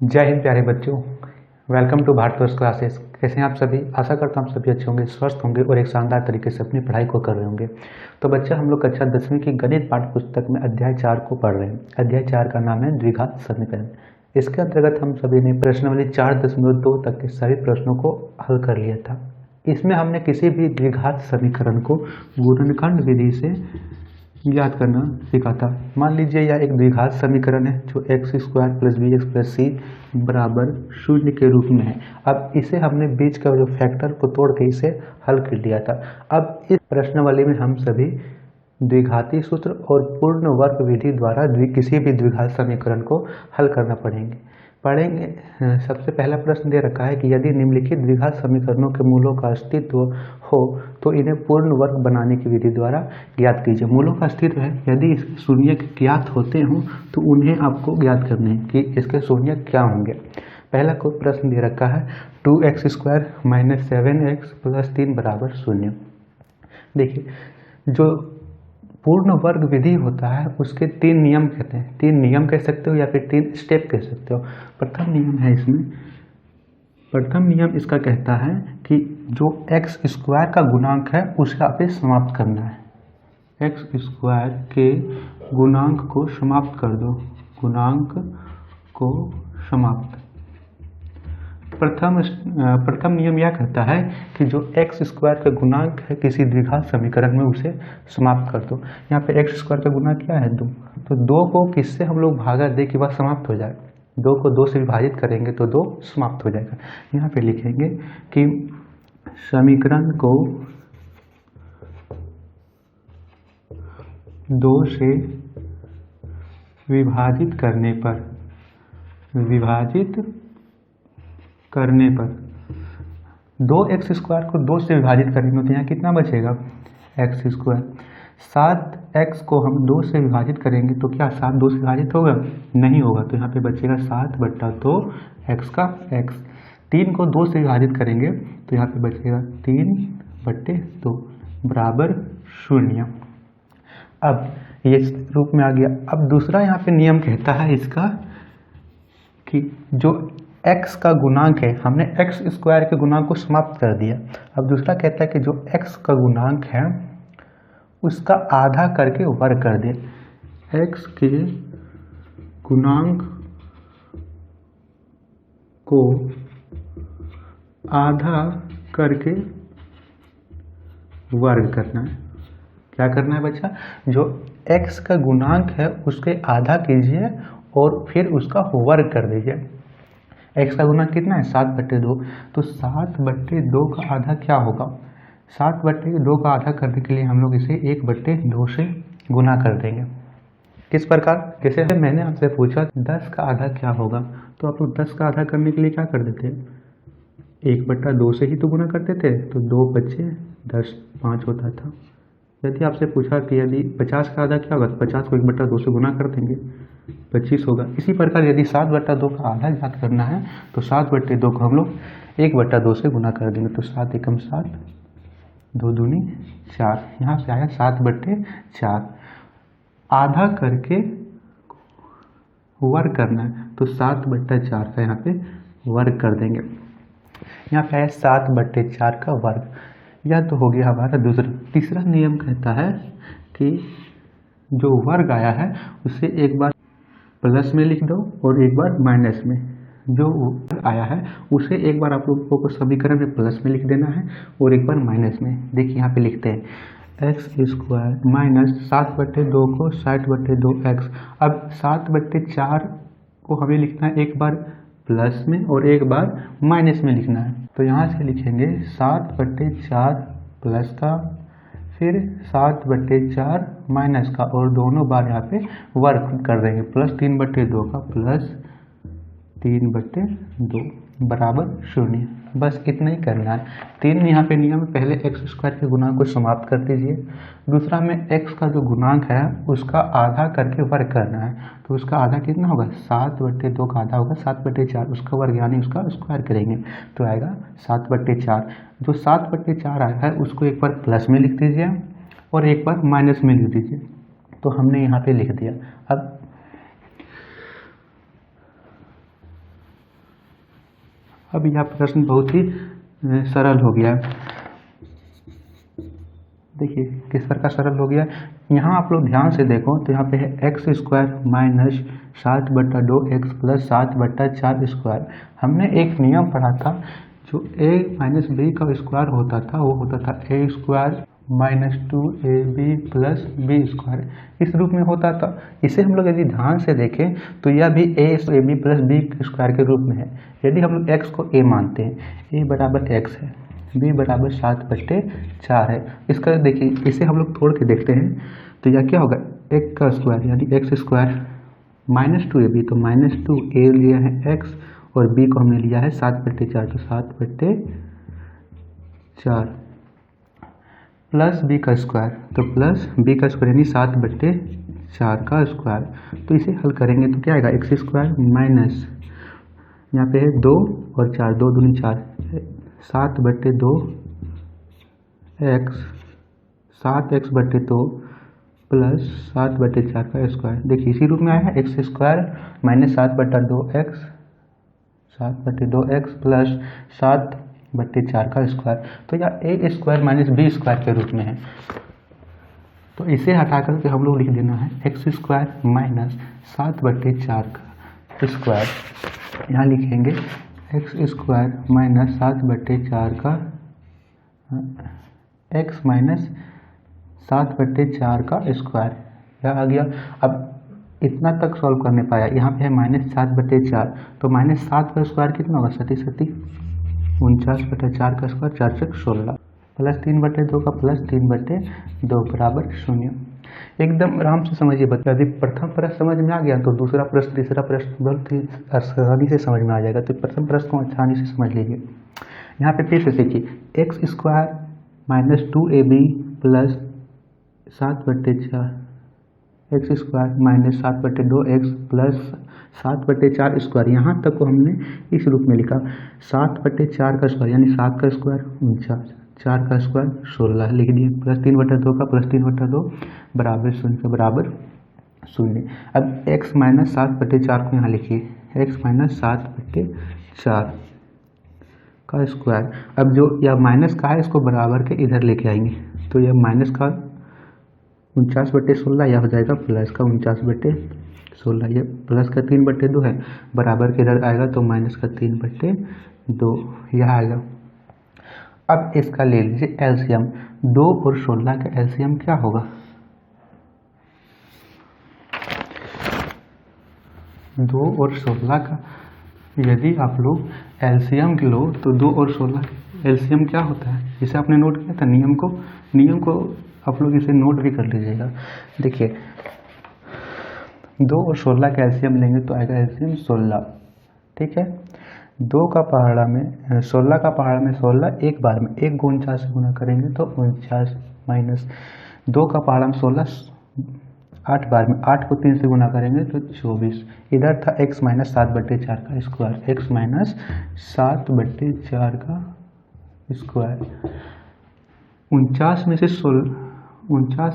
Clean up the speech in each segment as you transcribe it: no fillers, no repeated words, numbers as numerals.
जय हिंद प्यारे बच्चों। Welcome to Bharatvarsh classes. कैसे हैं आप सभी? आशा करता हूँ आप सभी अच्छे होंगे, स्वस्थ होंगे और एक शानदार तरीके से अपनी पढ़ाई को कर रहे होंगे। तो बच्चा, हम लोग कक्षा 10वीं की गणित पाठ्य पुस्तक में अध्याय 4 को पढ़ रहे हैं। अध्याय 4 का नाम है द्विघात समीकरण। इसके अंतर्गत हम सभी ने प्रश्नावली 4.2 तक के सभी प्रश्नों को हल कर लिया था। इसमें हमने किसी भी द्विघात समीकरण को गुणनखंड विधि से ज्ञात करना सीखा था। मान लीजिए यह एक द्विघात समीकरण है जो x² + bx + c बराबर 0 के रूप में है। अब इसे हमने बीच का जो फैक्टर को तोड़ के इसे हल कर लिया था। अब इस प्रश्नावली में हम सभी द्विघाती सूत्र और पूर्ण वर्ग विधि द्वारा किसी भी द्विघात समीकरण को हल करना पढ़ेंगे। सबसे पहला प्रश्न दे रखा है कि यदि निम्नलिखित द्विघात समीकरणों के मूलों का अस्तित्व हो तो इन्हें पूर्ण वर्ग बनाने की विधि द्वारा ज्ञात कीजिए। मूलों का अस्तित्व है, यदि इसके शून्य ज्ञात होते हों तो उन्हें आपको ज्ञात करने हैं कि इसके शून्य क्या होंगे। पहला को प्रश्न दे रखा है 2x² - 7x + 3 बराबर 0। देखिए, जो पूर्ण वर्ग विधि होता है उसके 3 नियम कहते हैं। 3 नियम कह सकते हो या फिर 3 स्टेप कह सकते हो। प्रथम नियम है इसमें, प्रथम नियम इसका कहता है कि जो x² का गुणांक है उसे आपको समाप्त करना है। x² के गुणांक को समाप्त कर दो, गुणांक को समाप्त। प्रथम नियम यह कहता है कि जो x² का गुणांक है किसी द्विघात समीकरण में उसे समाप्त कर दो। यहाँ पे x² का गुणांक क्या है? 2। तो 2 को किससे हम लोग भागा दे कि वह समाप्त हो जाए? 2 को 2 से विभाजित करेंगे तो 2 समाप्त हो जाएगा। यहाँ पे लिखेंगे कि समीकरण को 2 से विभाजित करने पर 2x² को 2 से विभाजित करेंगे तो यहाँ कितना बचेगा? x²। 7x को हम 2 से विभाजित करेंगे तो क्या 7 2 से विभाजित होगा? नहीं होगा। तो यहाँ पे बचेगा 7/2 x का x। 3 को 2 से विभाजित करेंगे तो यहाँ पे बचेगा 3/2 बराबर 0। अब ये रूप में आ गया। अब दूसरा यहाँ पे नियम कहता है इसका कि जो x का गुणांक है, हमने x² के गुणांक को समाप्त कर दिया। अब दूसरा कहता है कि जो x का गुणांक है उसका आधा करके वर्ग कर दे। x के गुणांक को आधा करके वर्ग करना है। क्या करना है बच्चा? जो x का गुणांक है उसके आधा कीजिए और फिर उसका वर्ग कर दीजिए। x का गुणांक कितना है? 7/2। तो 7/2 का आधा क्या होगा? 7/2 का आधा करने के लिए हम लोग इसे 1/2 से गुना कर देंगे। किस प्रकार? जैसे मैंने आपसे पूछा 10 का आधा क्या होगा, तो आप लोग 10 का आधा करने के लिए क्या कर देते? 1/2 से ही तो गुना करते थे। तो 2 बचे 10, 5 होता था। यदि आपसे पूछा कि यदि 50 का आधा क्या होगा, तो 50 को 1/2 से गुना कर देंगे, 25 होगा। इसी प्रकार यदि 7/2 का आधा ज्ञात करना है तो 7/2 को हम लोग 1/2 से गुना कर देंगे। तो 7 एकम 7, 2 दूनी 4। यहाँ से आया 7/4। आधा करके वर्ग करना है तो 7/4 का यहाँ पे वर्ग कर देंगे। यहाँ पे आया 7/4 का वर्ग। यह तो हो गया हमारा दूसरा। तीसरा नियम कहता है कि जो वर्ग आया है उसे एक बार प्लस में लिख दो और एक बार माइनस में। जो आया है उसे एक बार आप लोगों को समीकरण में प्लस में लिख देना है और एक बार माइनस में। देखिए यहाँ पे लिखते हैं x² - 7/2 को 60/2x। अब 7/4 को हमें लिखना है एक बार प्लस में और एक बार माइनस में लिखना है। तो यहाँ से लिखेंगे 7/4 प्लस का, फिर 7/4 माइनस का, और दोनों बार यहाँ पे वर्ग कर देंगे। प्लस 3/2 का प्लस 3/2 बराबर 0। बस इतना ही करना है। 3 यहाँ पे नियम, पहले x² के गुणांक को समाप्त कर दीजिए। दूसरा में x का जो गुणांक है उसका आधा करके वर्ग करना है। तो उसका आधा कितना होगा? 7/2 का आधा होगा 7/4, उसका वर्ग यानी उसका स्क्वायर करेंगे तो आएगा 7/4। जो 7/4 आया है उसको एक बार प्लस में लिख दीजिए और एक बार माइनस में लिख दीजिए। तो हमने यहाँ पे लिख दिया। अब अब यह प्रश्न बहुत ही सरल हो गया। देखिए किस प्रकार सरल हो गया। यहाँ आप लोग ध्यान से देखो तो यहाँ पे है x square minus 7/2x plus 7/4 square. हमने एक नियम पढ़ा था, जो a माइनस बी का स्क्वायर होता था वो होता था a square minus 2ab plus B square, इस रूप में होता था। इसे हम लोग यदि ध्यान से देखें तो यह भी ab प्लस बी स्क्वायर के रूप में है। यदि हम लोग x को a मानते हैं, a बराबर x है, b बराबर 7/4 है। इसका देखिए, इसे हम लोग तोड़ के देखते हैं तो यह क्या होगा, एक का स्क्वायर यानी एक्स स्क्वायर माइनस 2ab, तो माइनस 2a लिया है x और b को हमने लिया है 7/4, तो 7/4 प्लस b का स्क्वायर, तो प्लस b का स्क्वायर यानी 7/4 का स्क्वायर। तो इसे हल करेंगे तो क्या आएगा, एक्स स्क्वायर माइनस यहाँ पे है 2 और 4, 2 दूनी 4, 7/2 x 7x/2 प्लस 7/4 का स्क्वायर। देखिए इसी रूप में आया है, x square minus 7/2x plus 7/4 का स्क्वायर। तो यह ए स्क्वायर माइनस बी स्क्वायर के रूप में है। तो इसे हटा करके हम लोग लिख देना है एक्स स्क्वायर माइनस 7/4 का स्क्वायर। यहाँ लिखेंगे एक्स स्क्वायर माइनस 7/4 का एक्स माइनस 7/4 का स्क्वायर, यह आ गया। अब इतना तक सॉल्व करने पाया, यहाँ पे है माइनस 7/4, तो माइनस 7 का स्क्वायर कितना होगा, 37, 49/4 का स्क्वायर, 4 से 16 प्लस 3/2 का प्लस 3/2 बराबर 0। एकदम आराम से समझिए बच्चा, यदि प्रथम प्रश्न समझ में आ गया तो दूसरा प्रश्न तीसरा प्रश्न बहुत ही आसानी से समझ में आ जाएगा। तो प्रथम प्रश्न को आसानी से समझ लीजिए। यहाँ पे फिर से देखिए x square minus 2ab plus 7/4 x square minus 7/2x plus 7/4 square. यहाँ तक को हमने इस रूप में लिखा, 7/4 का स्क्वायर यानी 7 का स्क्वायर 49, 4 का स्क्वायर 16 लिख दिए, प्लस 3/2 का प्लस 3/2 बराबर 0 के बराबर 0। अब x माइनस 7/4 को यहाँ लिखिए, x माइनस 7/4 का स्क्वायर। अब जो यह माइनस का है इसको बराबर के इधर लेके आएंगे, तो यह माइनस का 49/16 यह हो जाएगा प्लस का 49/16, ये प्लस का 3/2 है, बराबर के इधर आएगा तो माइनस का 3/2 यह आएगा। अब इसका ले लीजिए एलसीएम, 2 और 16 का एलसीएम क्या होगा, 2 और 16 का यदि आप लोग एलसीएम लो तो 2 और 16 एलसीएम क्या होता है, इसे आपने नोट किया था नियम को आप लोग इसे नोट भी कर लीजिएगा। देखिए 2 और 16 का एलसीएम लेंगे तो आएगा एलसीएम 16, ठीक है। 2 का पहाड़ा में 16 का पहाड़ा में 16 एक बार में, 1 को 49 से गुना करेंगे तो 49 माइनस 2 का पहाड़ा में 16 8 बार में, 8 को 3 से गुना करेंगे तो 24। इधर था x माइनस 7/4 का स्क्वायर, x माइनस 7/4 का स्क्वायर। 49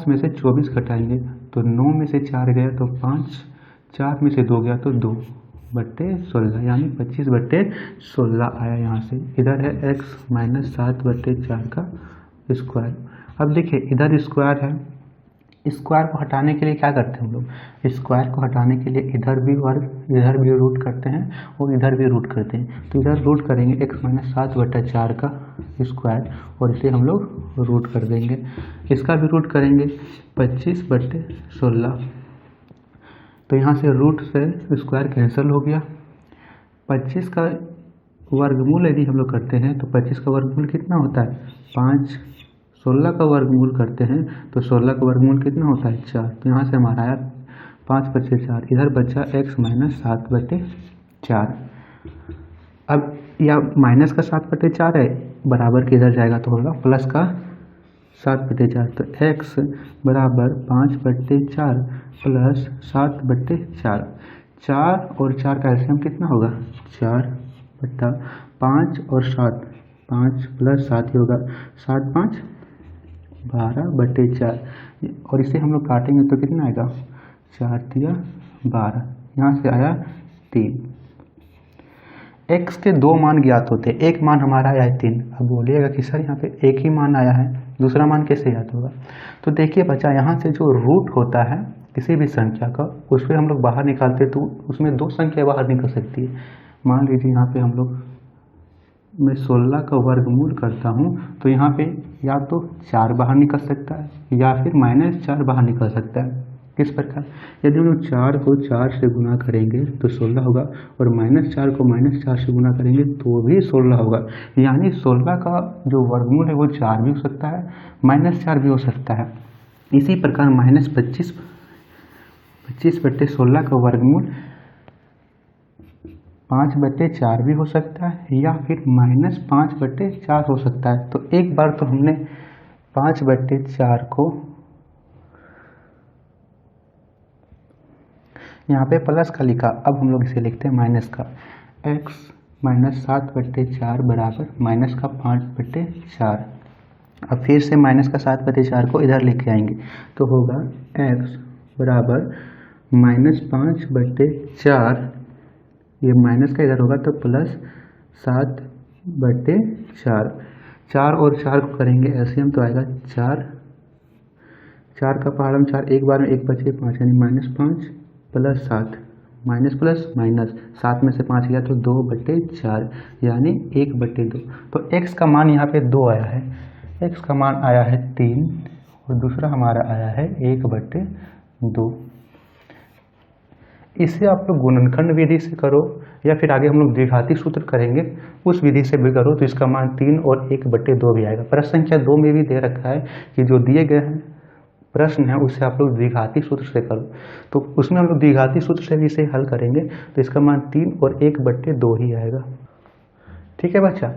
में से 24 घटाएंगे तो 9 में से 4 गया तो 5, 4 में से 2 गया तो 2/16 यानी 25/16 आया यहाँ से। इधर है x माइनस 7/4 का स्क्वायर। अब देखिए इधर स्क्वायर है, स्क्वायर को हटाने के लिए क्या करते हैं हम लोग, स्क्वायर को हटाने के लिए इधर भी वर्ग इधर भी रूट करते हैं और इधर भी रूट करते हैं। तो इधर रूट करेंगे x माइनस 7/4 का स्क्वायर और इसे हम लोग रूट कर देंगे, इसका भी रूट करेंगे 25/16। तो यहाँ से रूट से स्क्वायर कैंसिल हो गया। 25 का वर्गमूल यदि हम लोग करते हैं तो 25 का वर्गमूल कितना होता है 5, 16 का वर्गमूल करते हैं तो 16 का वर्गमूल कितना होता है 4। तो यहाँ से हमारा आया 5/4, इधर बचा x माइनस 7/4। अब यह माइनस का 7/4 है, बराबर के इधर जाएगा तो होगा प्लस का 7/4, तो x बराबर 5/4 प्लस 7/4। 4 और 4 का एलसीएम कितना होगा 4/5 और 7, 5 प्लस 7 ही होगा 7 5 12/4 और इसे हम लोग काटेंगे तो कितना आएगा 4 × 12, यहाँ से आया 3। x के दो मान ज्ञात होते हैं, एक मान हमारा आया है 3। अब बोलिएगा कि सर यहाँ पे एक ही मान आया है, दूसरा मान कैसे याद होगा? तो देखिए बच्चा, यहाँ से जो रूट होता है किसी भी संख्या का, उस पर हम लोग बाहर निकालते तो उसमें दो संख्या बाहर निकल सकती है। मान लीजिए यहाँ पे हम लोग, मैं 16 का वर्गमूल करता हूँ तो यहाँ पे या तो 4 बाहर निकल सकता है या फिर -4 बाहर निकल सकता है। किस प्रकार? यदि हम लोग 4 को 4 से गुना करेंगे तो 16 होगा, और -4 को -4 से गुना करेंगे तो भी 16 होगा। यानी 16 का जो वर्गमूल है वो 4 भी हो सकता है, -4 भी हो सकता है। इसी प्रकार -25/16 का वर्गमूल 5/4 भी हो सकता है या फिर -5/4 हो सकता है। तो एक बार तो हमने 5/4 को यहाँ पे प्लस का लिखा, अब हम लोग इसे लिखते हैं माइनस का। x -7/4 बराबर माइनस का 5/4। अब फिर से माइनस का 7/4 को इधर लेके आएंगे तो होगा x बराबर -5/4, ये माइनस का इधर होगा तो प्लस 7/4। 4 और 4 को करेंगे एलसीएम तो आएगा 4, 4 का पहाड़ हम 4, एक बार में 1 बचे 5, यानी -5 प्लस 7, माइनस प्लस माइनस, 7 में से 5 गया तो 2/4 यानी 1/2। तो x का मान यहाँ पे 2 आया है, x का मान आया है 3 और दूसरा हमारा आया है 1/2। इसे आप लोग गुणनखंड विधि से करो या फिर आगे हम लोग द्विघाती सूत्र करेंगे उस विधि से भी करो तो इसका मान 3 और 1/2 भी आएगा। प्रश्न संख्या 2 में भी दे रखा है कि जो दिए गए हैं प्रश्न है उससे आप लोग द्विघाती सूत्र से करो, तो उसमें हम लोग द्विघाती सूत्र से भी इसे हल करेंगे तो इसका मान 3 और 1/2 ही आएगा। ठीक है बच्चा,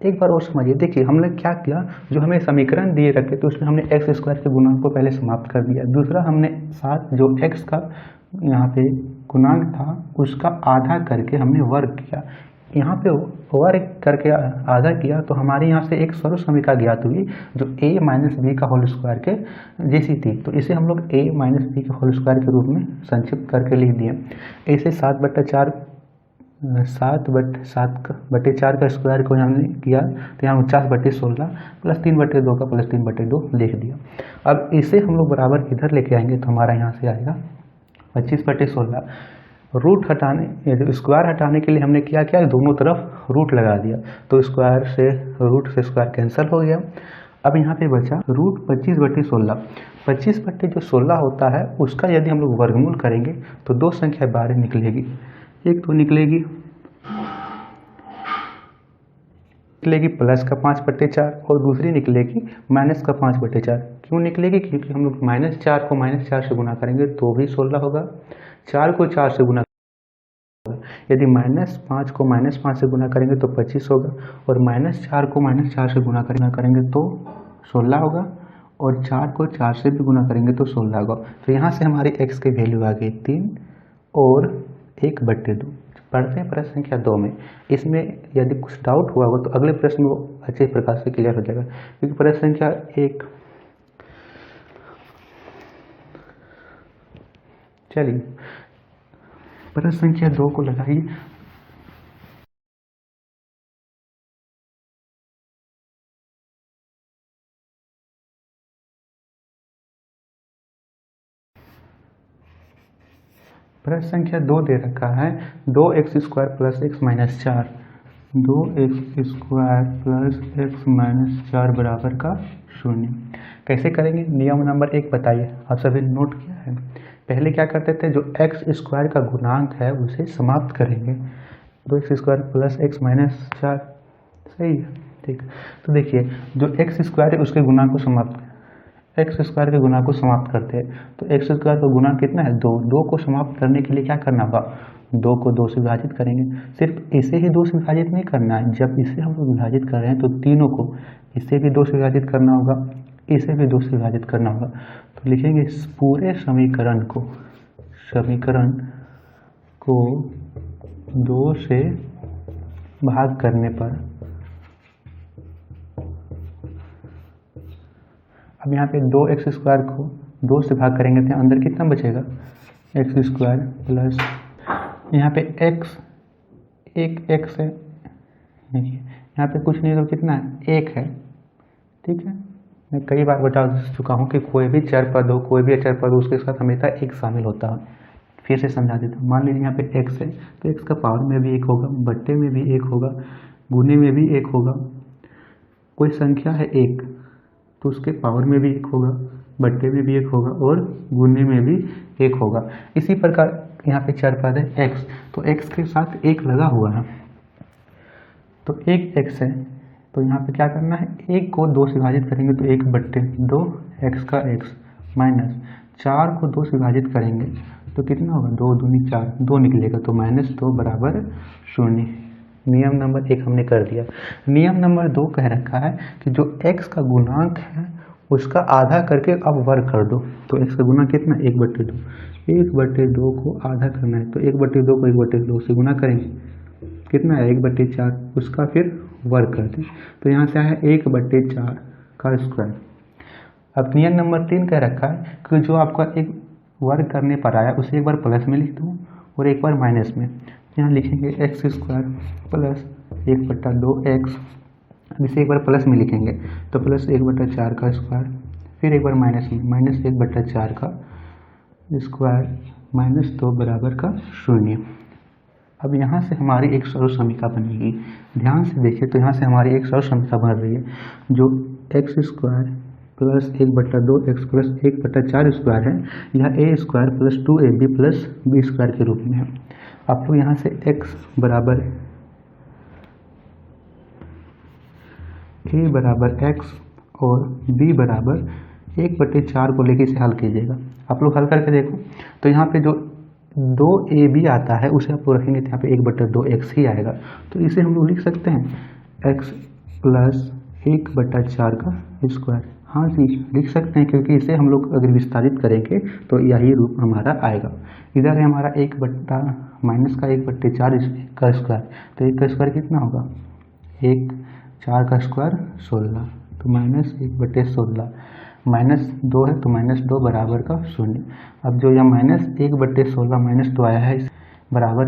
एक बार और समझिए। देखिए हमने क्या किया, जो हमें समीकरण दिए रखे तो उसमें हमने x² के गुणांक को पहले समाप्त कर दिया। दूसरा हमने साथ जो x का यहाँ पे गुणांक था उसका आधा करके हमने वर्ग किया। यहाँ पे वर्ग करके आधा किया तो हमारे यहाँ से एक सर्व समीकरण ज्ञात हुई जो a - b का होल स्क्वायर के जैसी थी। तो इसे हम लोग a - b के होल स्क्वायर के रूप में संक्षिप्त करके लिख दिए। ऐसे 7/4 का स्क्वायर को हमने किया तो यहाँ 49/16 प्लस 3/2 का प्लस 3/2 लिख दिया। अब इसे हम लोग बराबर इधर लेके आएंगे तो हमारा यहाँ से आएगा 25/16। रूट हटाने, स्क्वायर हटाने के लिए हमने क्या किया, दोनों तरफ रूट लगा दिया तो स्क्वायर से रूट से स्क्वायर कैंसिल हो गया। अब यहाँ पे बचा रूट 25/16। 25/16 होता है उसका यदि हम लोग वर्गमूल करेंगे तो दो संख्या बाहर निकलेगी। एक तो निकलेगी प्लस का 5/4 और दूसरी निकलेगी माइनस का 5/4। क्यों निकलेगी? क्योंकि हम लोग -4 को -4 से गुना करेंगे तो भी 16 होगा, 4 को 4 से गुना होगा। यदि -5 को -5 से गुना करेंगे तो 25 होगा, और -4 को -4 से गुना करेंगे तो 16 होगा, और 4 को 4 से भी गुना करेंगे तो 16 होगा। तो यहाँ से हमारी x की वैल्यू आ गई 3 और 1/2। पढ़ते हैं प्रश्न संख्या 2 में। इसमें यदि कुछ डाउट हुआ हो तो अगले प्रश्न में वो अच्छे प्रकार से क्लियर हो जाएगा, क्योंकि प्रश्न संख्या 1, चलिए प्रश्न संख्या 2 को लगाइए। प्रश्न संख्या 2 दे रखा है 2x² + x - 4, 2x² + x - 4 बराबर का 0। कैसे करेंगे? नियम नंबर 1 बताइए, आप सभी ने नोट किया है। पहले क्या करते थे, जो x² का गुणांक है उसे समाप्त करेंगे। 2x² + x - 4, सही है, ठीक। तो देखिए जो x² है उसके गुणांक को समाप्त, x² के गुणा को समाप्त करते हैं तो x² का गुणा कितना है 2। 2 को समाप्त करने के लिए क्या करना होगा, 2 को 2 से विभाजित करेंगे। सिर्फ इसे ही 2 से विभाजित नहीं करना है, जब इसे हम लोग विभाजित कर रहे हैं तो तीनों को, इसे भी 2 से विभाजित करना होगा, इसे भी 2 से विभाजित करना होगा। तो लिखेंगे इस पूरे समीकरण को 2 से भाग करने पर, अब यहाँ पे 2x² को 2 से भाग करेंगे तो अंदर कितना बचेगा, x² प्लस यहाँ पे x एक एक्स है, यहाँ पे कुछ नहीं तो कितना है, एक है। ठीक है, मैं कई बार बता चुका हूँ कि कोई भी चर पद हो, कोई भी अचर पद हो, उसके साथ हमेशा एक शामिल होता है। फिर से समझा देता हूँ। मान लीजिए यहाँ पे x है, तो x का पावर में भी एक होगा, बट्टे में भी एक होगा, गुने में भी एक होगा। कोई संख्या है एक, तो उसके पावर में भी एक होगा, बट्टे में भी एक होगा और गुने में भी एक होगा। इसी प्रकार यहाँ पे चर पद है x, तो x के साथ एक लगा हुआ है, तो एक x है, तो यहाँ पे क्या करना है, एक को 2 से विभाजित करेंगे तो 1/2 x का x माइनस 4 को 2 से विभाजित करेंगे तो कितना होगा, 2 दूनी 4, 2 निकलेगा, तो -2 बराबर 0। नियम नंबर 1 हमने कर दिया। नियम नंबर 2 कह रखा है कि जो x का गुणांक है उसका आधा करके अब वर्ग कर दो। तो x का गुणा कितना, 1/2, 1/2 को आधा करना है, तो 1/2 को 1/2 से गुना करेंगे, कितना है 1/4, उसका फिर वर्ग कर दें, तो यहाँ से आया 1/4 का स्क्वायर। अब नियम नंबर 3 कह रखा है कि जो आपका एक वर्ग करने पर आया उसे एक बार प्लस में लिख दूँ और एक बार माइनस में। यहाँ लिखेंगे x² प्लस 1/2x, इसे एक बार प्लस में लिखेंगे तो प्लस 1/4 का स्क्वायर, फिर एक बार माइनस में, माइनस 1/4 का स्क्वायर -2 बराबर का 0। अब यहाँ से हमारी एक सरल समीकरण बनेगी। ध्यान से देखिए, तो यहाँ से हमारी एक सरल समीकरण बन रही है जो x² plus 1/2x plus 1/4 square है, यह a² plus 2ab plus b² के रूप में है। आप लोग यहाँ से x बराबर a बराबर x और b बराबर 1/4 को लेके इसे हल कीजिएगा। आप लोग हल करके देखो, तो यहाँ पे जो 2ab आता है उसे आप लोग रखेंगे तो यहाँ पे 1/2x ही आएगा, तो इसे हम लोग लिख सकते हैं x प्लस 1/4 का स्क्वायर। हाँ जी, लिख सकते हैं, क्योंकि इसे हम लोग अगर विस्तारित करेंगे तो यही रूप हमारा आएगा। इधर है हमारा माइनस का 1/4 का स्क्वायर, तो 1 का स्क्वायर कितना होगा, 1, 4 का स्क्वायर 16, तो -1/16, -2 है तो -2 बराबर का 0। अब जो यह -1/16 -2 आया है, इस बराबर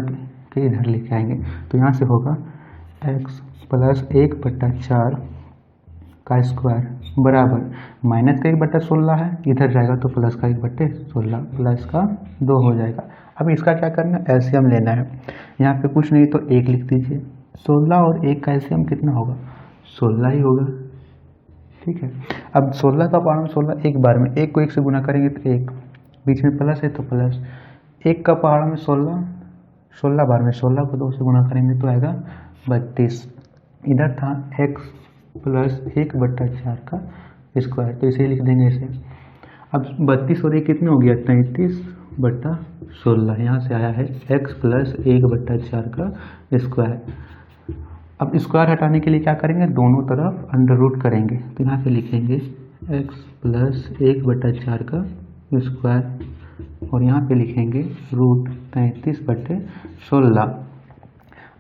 के इधर लेके आएंगे, तो यहाँ से होगा x प्लस 1/4 का स्क्वायर बराबर माइनस का 1/16 है, इधर जाएगा तो प्लस का 1/16, प्लस का 2 हो जाएगा। अब इसका क्या करना है, एलसीएम लेना है। यहाँ पे कुछ नहीं तो 1 लिख दीजिए, 16 और 1 का एलसीएम कितना होगा, 16 ही होगा। ठीक है, अब 16 का पावर में 16 एक बार में, 1 को 1 से गुना करेंगे तो 1, बीच में प्लस है तो प्लस, 1 का पावर में 16, 16 बार में 16 को 2 से गुना करेंगे तो आएगा 32। इधर था x प्लस 1/4 का स्क्वायर, तो इसे लिख देंगे इसे। अब 32 और 1 कितने हो गया, 33/16, यहाँ से आया है x प्लस 1/4 का स्क्वायर। अब स्क्वायर हटाने के लिए क्या करेंगे, दोनों तरफ अंडर रूट करेंगे, तो यहाँ पे लिखेंगे x प्लस 1/4 का स्क्वायर और यहाँ पे लिखेंगे रूट 33/16।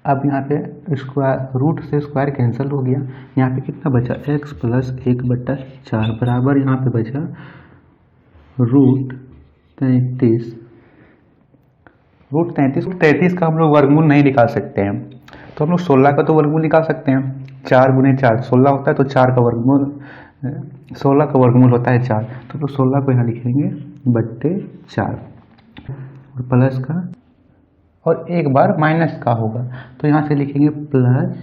अब यहाँ पे स्क्वायर, रूट से स्क्वायर कैंसिल हो गया, यहाँ पे कितना बचा, x प्लस 1/4 बराबर यहाँ पे बचा रूट 33। रूट 33 का हम लोग वर्गमूल नहीं निकाल सकते हैं, तो हम लोग 16 का तो वर्गमूल निकाल सकते हैं। 4 × 4 16 होता है, तो 4 का वर्गमूल 16 का वर्गमूल होता है 4, तो 16 को यहाँ लिखेंगे /4 और प्लस का, और एक बार माइनस का होगा तो यहाँ से लिखेंगे प्लस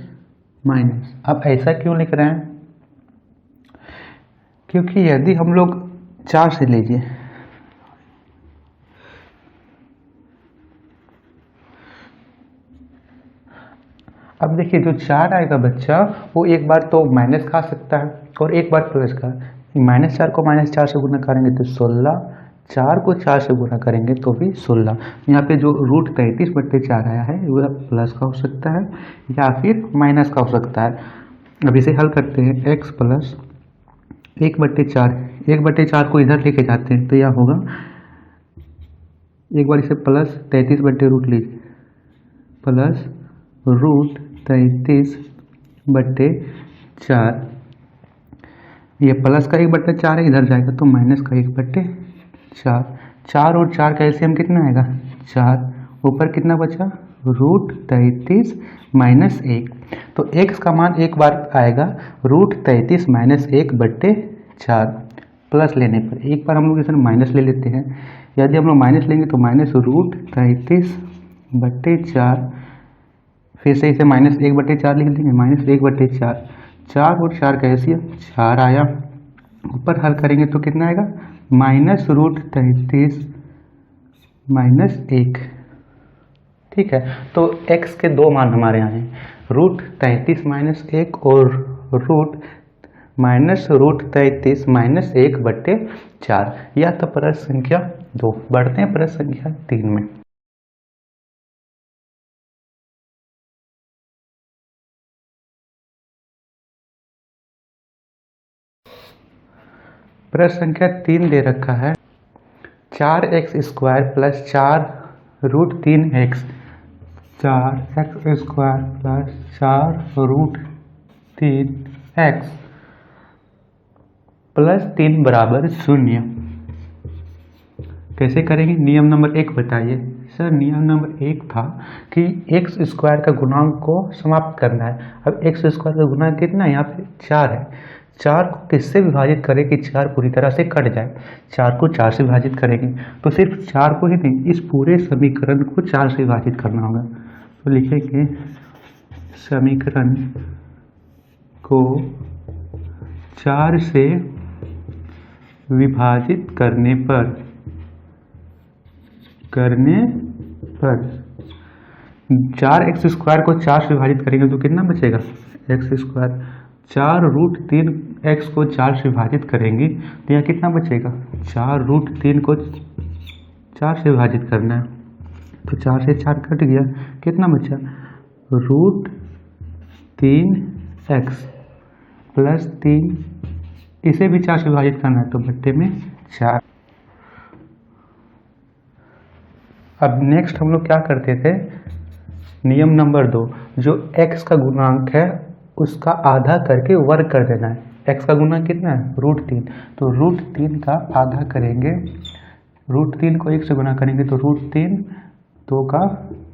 माइनस। अब ऐसा क्यों लिख रहे हैं, क्योंकि यदि हम लोग 4 से लीजिए, अब देखिए जो 4 आएगा बच्चा, वो एक बार तो माइनस खा सकता है और एक बार प्लस का। -4 को -4 से गुना करेंगे तो 16, 4 को 4 से गुना करेंगे तो भी 16। यहाँ पे जो रूट 33/4 आया है वह प्लस का हो सकता है या फिर माइनस का हो सकता है। अब इसे हल करते हैं, x प्लस 1/4, 1/4 को इधर लेके जाते हैं तो यह होगा, एक बार इसे प्लस 33/रूट लीजिए, प्लस रूट 33/4, ये प्लस का 1/4 है, इधर जाएगा तो माइनस का 1/4। 4 और 4 का एलसीएम कितना आएगा, 4, ऊपर कितना बचा √33 माइनस 1। तो x का मान एक बार आएगा √33 माइनस 1/4 प्लस लेने पर। एक बार हम लोग इसे माइनस ले लेते हैं। यदि हम लोग माइनस लेंगे तो माइनस √33/4, फिर से इसे माइनस 1/4 लिख देंगे, माइनस 1/4, 4 और 4 कैसे 4 आया। ऊपर हल करेंगे तो कितना आएगा, माइनस √33 माइनस 1। ठीक है, तो x के दो मान हमारे यहाँ हैं, √33 माइनस 1 और √33 माइनस 1/4। यह तो प्रश्न संख्या 2। बढ़ते हैं प्रश्न संख्या 3 में। प्रश्न संख्या 3 दे रखा है 4x² plus 4√3x, 4x² plus 4√3x plus 3 बराबर 0। कैसे करेंगे, नियम नंबर 1 बताइए। सर नियम नंबर 1 था कि x² का गुणांक को समाप्त करना है। अब x² का गुणांक कितना है, यहाँ पे 4 है। 4 को किससे विभाजित करें कि 4 पूरी तरह से कट जाए, 4 को 4 से विभाजित करेंगे तो सिर्फ 4 को ही नहीं, इस पूरे समीकरण को 4 से विभाजित करना होगा। तो लिखेंगे समीकरण को 4 से विभाजित करने पर 4x² को 4 से विभाजित करेंगे तो कितना बचेगा, x²। 4√3x को 4 से विभाजित करेंगे तो यहाँ कितना बचेगा, 4√3 को 4 से विभाजित करना है तो 4 से 4 कट गया, कितना बचा, √3x प्लस 3, इसे भी 4 से विभाजित करना है तो बट्टे में 4। अब नेक्स्ट हम लोग क्या करते थे, नियम नंबर 2, जो x का गुणांक है उसका आधा करके वर्ग कर देना है। x का गुणांक कितना है, √3, तो √3 का आधा करेंगे, √3 को 1 से गुणा करेंगे तो √3 2 का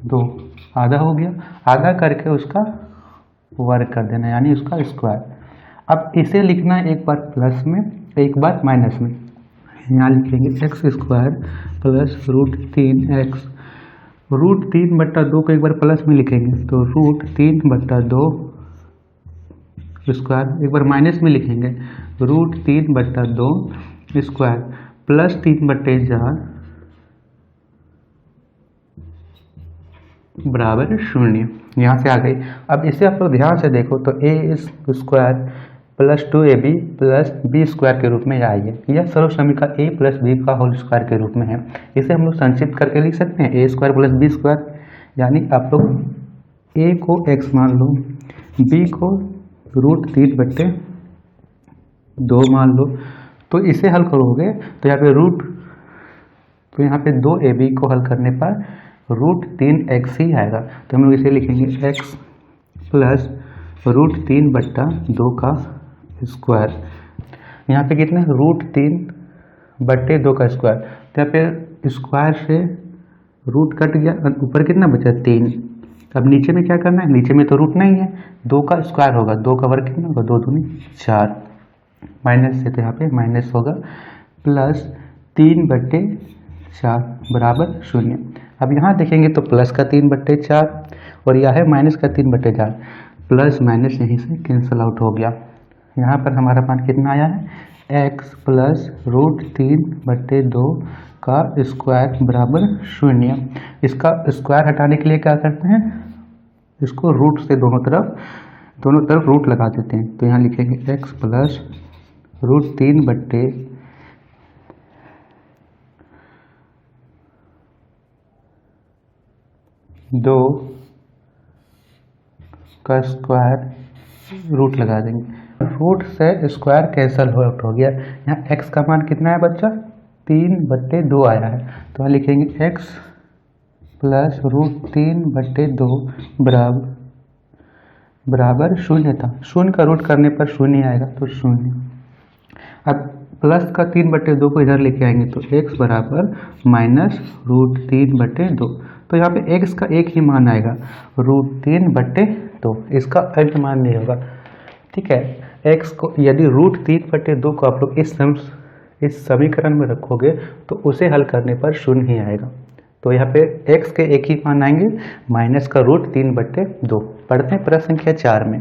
2 आधा हो गया, आधा करके उसका वर्ग कर देना है यानी उसका स्क्वायर। अब इसे लिखना है एक बार प्लस में एक बार माइनस में। यहाँ लिखेंगे x² प्लस √3x, √3/2 को एक बार प्लस में लिखेंगे तो √3/2 स्क्वायर, एक बार माइनस में लिखेंगे √3/2 स्क्वायर प्लस 3/4 बराबर 0। यहाँ से आ गई। अब इसे आप लोग ध्यान से देखो तो a² plus 2ab plus b² के रूप में आई है। यह सर्व समीकरण a प्लस b का होल स्क्वायर के रूप में है। इसे हम लोग संक्षिप्त करके लिख सकते हैं a² प्लस b², यानी आप लोग a को x मान लो, b को √3/2 मान लो, तो इसे हल करोगे तो यहाँ पे 2ab को हल करने पर √3x ही आएगा। तो हम लोग इसे लिखेंगे x प्लस √3/2 का स्क्वायर। यहाँ पे कितना √3/2 का स्क्वायर, तो यहाँ पे स्क्वायर से रूट कट गया, ऊपर कितना बचा 3। अब नीचे में क्या करना है, नीचे में तो रूट नहीं है, 2 का स्क्वायर होगा, 2 का वर्ग कितना होगा, 2 दूनी 4, माइनस से तो यहाँ पे माइनस होगा, प्लस 3/4 बराबर 0। अब यहाँ देखेंगे तो प्लस का 3/4 और यह है माइनस का 3/4, प्लस माइनस यहीं से कैंसिल आउट हो गया। यहाँ पर हमारा मान कितना आया है, x प्लस √3/2 का स्क्वायर बराबर 0। इसका स्क्वायर हटाने के लिए क्या करते हैं, इसको रूट से दोनों तरफ रूट लगा देते हैं। तो यहाँ लिखेंगे x प्लस √3/2 का स्क्वायर रूट लगा देंगे, रूट से स्क्वायर कैंसल आउट हो गया। यहाँ x का मान कितना है बच्चा, 3/2 आया है, तो यहाँ लिखेंगे x प्लस √3/2 बराबर 0 था। 0 का रूट करने पर 0 आएगा तो 0। अब प्लस का 3/2 को इधर लेके आएंगे तो x बराबर माइनस √3/2, तो यहाँ पे x का एक ही मान आएगा √3/2, इसका अंश मान नहीं होगा। ठीक है, x को यदि √3/2 को आप लोग इस समीकरण में रखोगे तो उसे हल करने पर शून्य ही आएगा। तो यहाँ पे x के एक ही मान आएंगे माइनस का √3/2। पढ़ते हैं प्रश्न संख्या 4 में।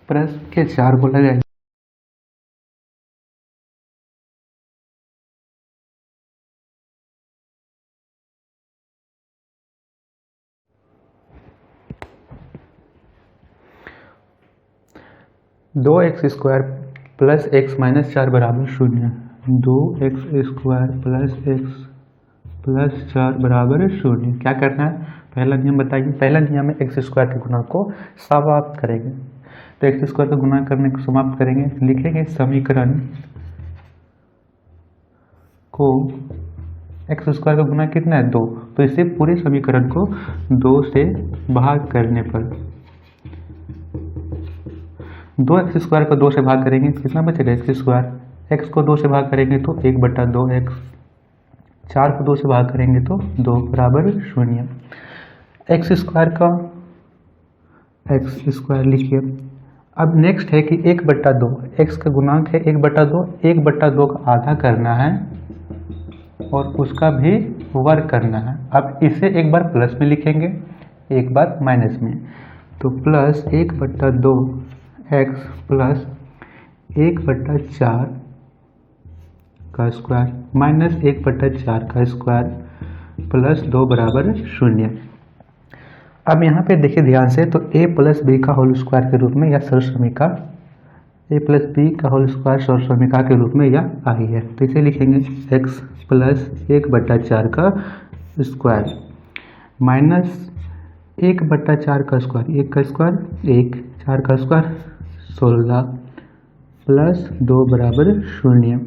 प्रश्न के 4 को लगाएंगे। दो x square plus x minus 4 बराबर 0। 2x square plus x plus 4 बराबर 0। क्या करना है, पहला नियम बताइए। पहला नियम है एक्स स्क्वायर के गुणा को समाप्त करेंगे। तो एक्स स्क्वायर का गुणा करने को समाप्त करेंगे, लिखेंगे समीकरण को एक्स स्क्वायर का गुणा कितना है 2, तो इसे पूरे समीकरण को 2 से भाग करने पर 2x स्क्वायर को 2 से भाग करेंगे, कितना बचेगा एक्स स्क्वायर। एक्स को 2 से भाग करेंगे तो 1/2x, 4 को 2 से भाग करेंगे तो 2 बराबर 0। एक्स स्क्वायर का एक्स स्क्वायर लिखिए। अब नेक्स्ट है कि 1/2, एक्स का गुणांक है 1/2, 1/2 का आधा करना है और उसका भी वर्ग करना है। अब इसे एक बार प्लस में लिखेंगे, एक बार माइनस में, तो प्लस 1/2 x प्लस 1/4 का स्क्वायर माइनस 1/4 का स्क्वायर प्लस 2 बराबर 0। अब यहाँ पे देखिए ध्यान से, तो a प्लस बी का होल स्क्वायर के रूप में या सरसमीका a प्लस बी का होल स्क्वायर सरसमीका के रूप में यह आई है। तो इसे लिखेंगे x प्लस 1/4 का स्क्वायर माइनस 1/4 का स्क्वायर, 1 का स्क्वायर 1, 4 का स्क्वायर 16 प्लस 2 बराबर 0।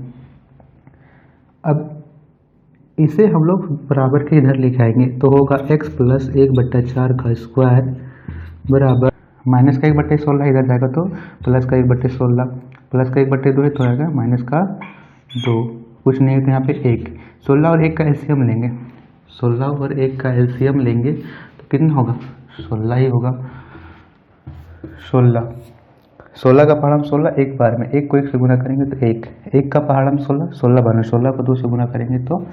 अब इसे हम लोग बराबर के इधर लिखाएंगे तो होगा x प्लस 1/4 का स्क्वायर बराबर माइनस का 1/16 इधर जाएगा तो प्लस का 1/16, प्लस का 1/2 है तो आएगा माइनस का 2, कुछ नहीं है तो यहाँ पे 1। 16 और 1 का एलसीएम लेंगे, 16 और 1 का एलसीएम लेंगे तो कितना होगा 16 ही होगा। 16 का पहाड़ 16 एक बार में, 1 को 1 से गुना करेंगे तो 1 का पहाड़ 16, 16 बार में 16 को 2 से गुना करेंगे तो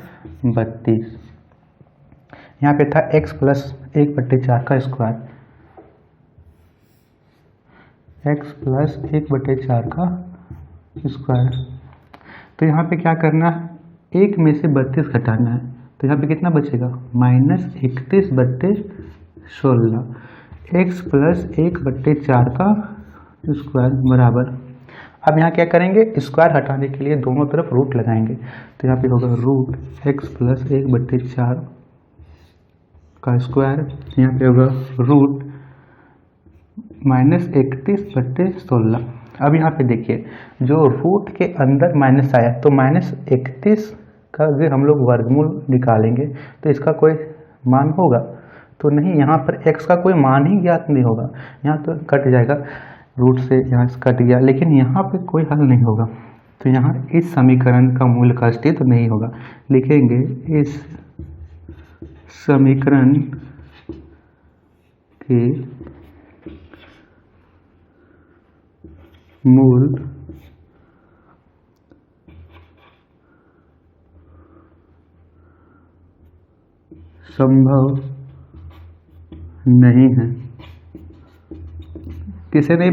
32। यहाँ पे था x प्लस 1/4 का स्क्वायर, x प्लस 1/4 का स्क्वायर। तो यहाँ पे क्या करना है, 1 में से 32 घटाना है, तो यहाँ पे कितना बचेगा माइनस 31/16 x प्लस 1/4 का स्क्वायर बराबर। अब यहाँ क्या करेंगे, स्क्वायर हटाने के लिए दोनों तरफ रूट लगाएंगे, तो यहाँ पे होगा रूट x प्लस 1/4 का स्क्वायर, यहाँ पे होगा रूट माइनस 31/16। अब यहाँ पे देखिए जो रूट के अंदर माइनस आया तो माइनस 31 का अगर हम लोग वर्गमूल निकालेंगे तो इसका कोई मान होगा तो नहीं, यहाँ पर x का कोई मान ही ज्ञात नहीं होगा। यहाँ तो कट जाएगा, रूट से यहाँ से कट गया, लेकिन यहाँ पे कोई हल नहीं होगा, तो यहाँ इस समीकरण का मूल का अस्तित्व नहीं होगा। लिखेंगे इस समीकरण के मूल संभव नहीं है। किसे नहीं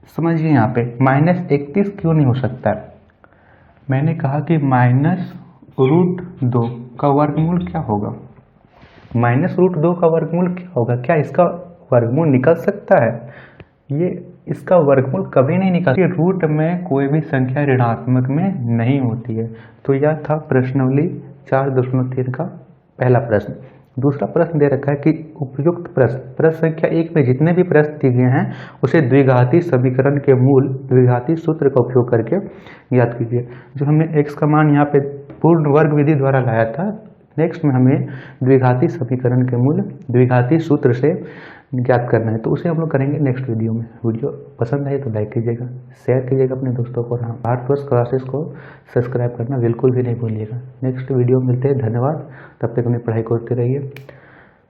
समझिए यहाँ पे माइनस 31 क्यों नहीं हो सकता है। मैंने कहा कि माइनस √2 का वर्गमूल क्या होगा, माइनस √2 का वर्गमूल क्या होगा, क्या इसका वर्गमूल निकल सकता है, ये इसका वर्गमूल कभी नहीं निकलता। रूट में कोई भी संख्या ऋणात्मक में नहीं होती है। तो यह था प्रश्नावली 4.3 का पहला प्रश्न। दूसरा प्रश्न दे रखा है कि उपयुक्त प्रश्न संख्या 1 में जितने भी प्रश्न दिए गए हैं उसे द्विघाती समीकरण के मूल द्विघाती सूत्र का उपयोग करके ज्ञात कीजिए। जो हमने x का मान यहाँ पे पूर्ण वर्ग विधि द्वारा लाया था नेक्स्ट में हमें द्विघाती समीकरण के मूल द्विघाती सूत्र से ज्ञात करना है, तो उसे हम लोग करेंगे नेक्स्ट वीडियो में। वीडियो पसंद आए तो लाइक कीजिएगा, शेयर कीजिएगा अपने दोस्तों को, और हाँ, भारतवर्ष क्लासेस को सब्सक्राइब करना बिल्कुल भी नहीं भूलिएगा। नेक्स्ट वीडियो में मिलते हैं, धन्यवाद। तब तक अपनी पढ़ाई करते रहिए,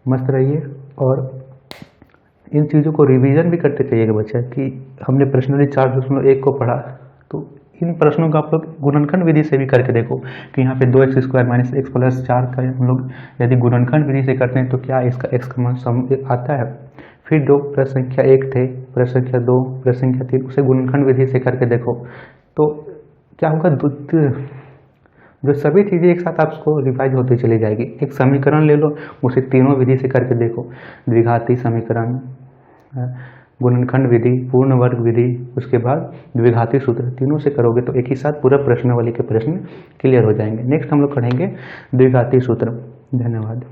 मस्त रहिए, और इन चीज़ों को रिवीजन भी करते चाहिएगा बच्चा, कि हमने पर्सनली 4.1 को पढ़ा, तो इन प्रश्नों का आप लोग गुणनखंड विधि से भी करके देखो कि यहाँ पे 2x² - x + 4 का हम लोग यदि गुणनखंड विधि से करते हैं तो क्या इसका x का मान आता है। फिर जो प्रश्न संख्या 1 थे, प्रश्न संख्या 2, प्रश्न संख्या 3, उसे गुणनखंड विधि से करके देखो, तो क्या होगा, जो सभी चीज़ें एक साथ आपको रिवाइज होती चली जाएगी। एक समीकरण ले लो, उसे तीनों विधि से करके देखो, द्विघाती समीकरण, गुणनखंड विधि, पूर्ण वर्ग विधि, उसके बाद द्विघाती सूत्र, तीनों से करोगे तो एक ही साथ पूरा प्रश्नावली के प्रश्न क्लियर हो जाएंगे। नेक्स्ट हम लोग पढ़ेंगे द्विघाती सूत्र। धन्यवाद।